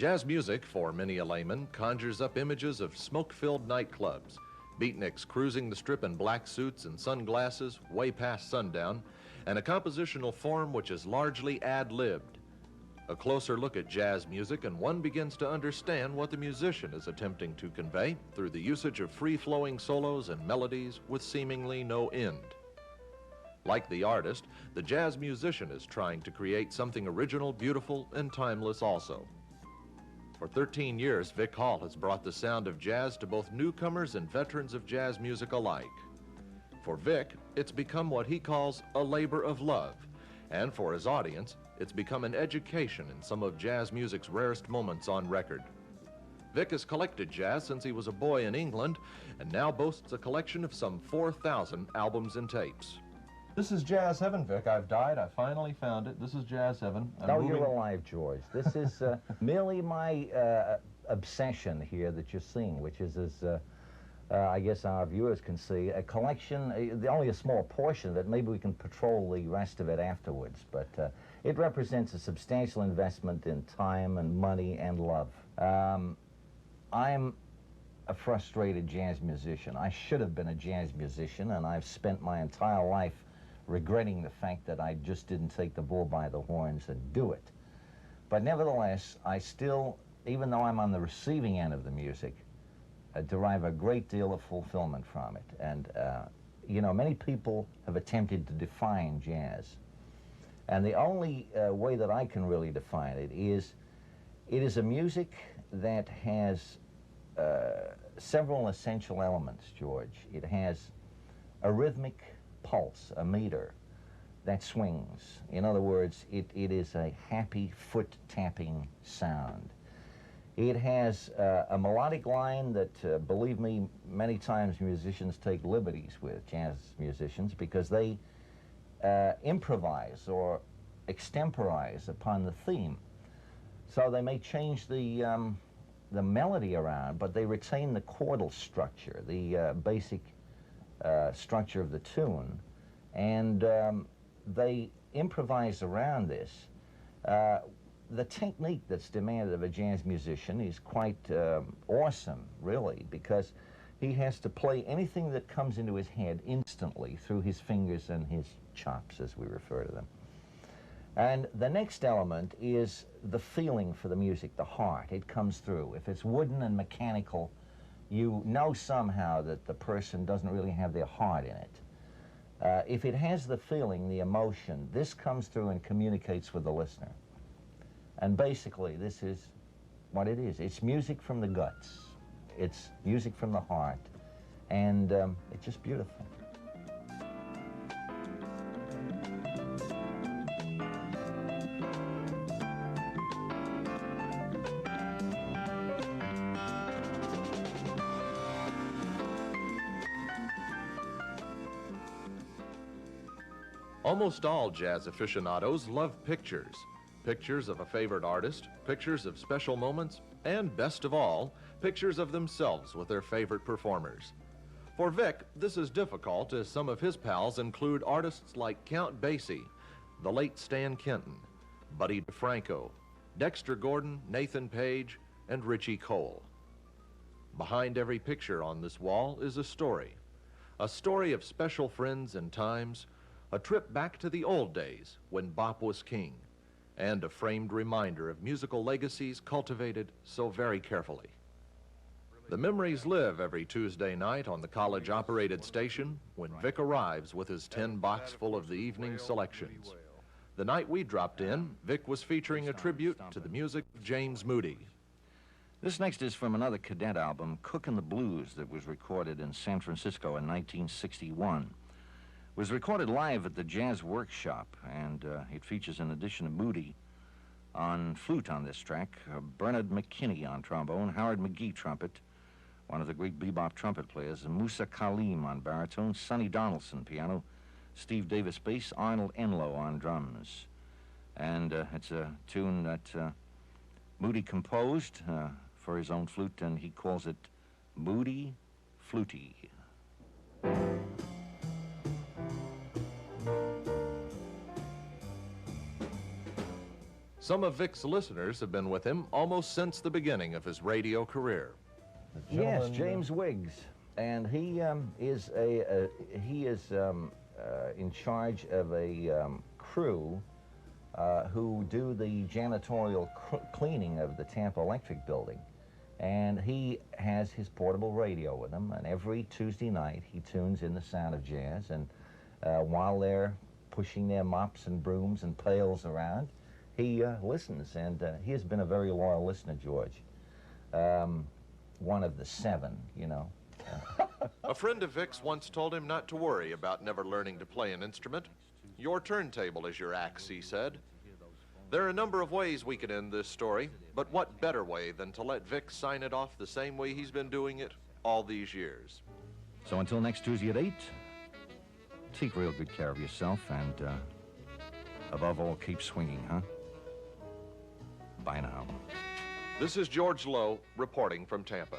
Jazz music, for many a layman, conjures up images of smoke-filled nightclubs, beatniks cruising the strip in black suits and sunglasses way past sundown, and a compositional form which is largely ad-libbed. A closer look at jazz music, and one begins to understand what the musician is attempting to convey through the usage of free-flowing solos and melodies with seemingly no end. Like the artist, the jazz musician is trying to create something original, beautiful, and timeless also. For 13 years, Vic Hall has brought the sound of jazz to both newcomers and veterans of jazz music alike. For Vic, it's become what he calls a labor of love, and for his audience, it's become an education in some of jazz music's rarest moments on record. Vic has collected jazz since he was a boy in England, and now boasts a collection of some 4,000 albums and tapes. This is Jazz Heaven, Vic. I've died. I finally found it. This is Jazz Heaven. You're alive, George. This is merely my obsession here that you're seeing, which is, as I guess our viewers can see, a collection, only a small portion of it. Maybe we can patrol the rest of it afterwards, but it represents a substantial investment in time and money and love. I'm a frustrated jazz musician. I should have been a jazz musician, and I've spent my entire life regretting the fact that I just didn't take the bull by the horns and do it. But nevertheless, I still, even though I'm on the receiving end of the music, derive a great deal of fulfillment from it. And, you know, many people have attempted to define jazz. And the only way that I can really define it is a music that has several essential elements, George. It has a rhythmic pulse, a meter that swings. In other words, it is a happy foot-tapping sound. It has a melodic line that, believe me, many times musicians take liberties with, jazz musicians, because they improvise or extemporize upon the theme. So they may change the melody around, but they retain the chordal structure, the basic structure of the tune, and they improvise around this. The technique that's demanded of a jazz musician is quite awesome, really, because he has to play anything that comes into his head instantly through his fingers and his chops, as we refer to them. And the next element is the feeling for the music, the heart. It comes through. If it's wooden and mechanical, you know somehow that the person doesn't really have their heart in it. If it has the feeling, the emotion, this comes through and communicates with the listener. And basically, this is what it is. It's music from the guts. It's music from the heart. And it's just beautiful. Almost all jazz aficionados love pictures. Pictures of a favorite artist, pictures of special moments, and best of all, pictures of themselves with their favorite performers. For Vic, this is difficult, as some of his pals include artists like Count Basie, the late Stan Kenton, Buddy DeFranco, Dexter Gordon, Nathan Page, and Richie Cole. Behind every picture on this wall is a story of special friends and times, a trip back to the old days when bop was king, and a framed reminder of musical legacies cultivated so very carefully. The memories live every Tuesday night on the college-operated station when Vic arrives with his tin box full of the evening's selections. The night we dropped in, Vic was featuring a tribute to the music of James Moody. This next is from another cadet album, Cookin' the Blues, that was recorded in San Francisco in 1961. It was recorded live at the Jazz Workshop, and it features, in addition to Moody on flute on this track, Bernard McKinney on trombone, Howard McGee trumpet, one of the great bebop trumpet players, and Musa Kaleem on baritone, Sonny Donaldson piano, Steve Davis bass, Arnold Enlow on drums. And it's a tune that Moody composed for his own flute, and he calls it Moody Flutie. Some of Vic's listeners have been with him almost since the beginning of his radio career. Yes, James Wiggs, and he is in charge of a crew who do the janitorial cleaning of the Tampa Electric Building. And he has his portable radio with him, and every Tuesday night he tunes in the sound of jazz, and while they're pushing their mops and brooms and pails around, he listens, and he has been a very loyal listener, George. One of the 7, you know. A friend of Vic's once told him not to worry about never learning to play an instrument. Your turntable is your axe, he said. There are a number of ways we could end this story, but what better way than to let Vic sign it off the same way he's been doing it all these years. So until next Tuesday at 8, take real good care of yourself, and above all, keep swinging, huh? Bye now. This is George Lowe reporting from Tampa.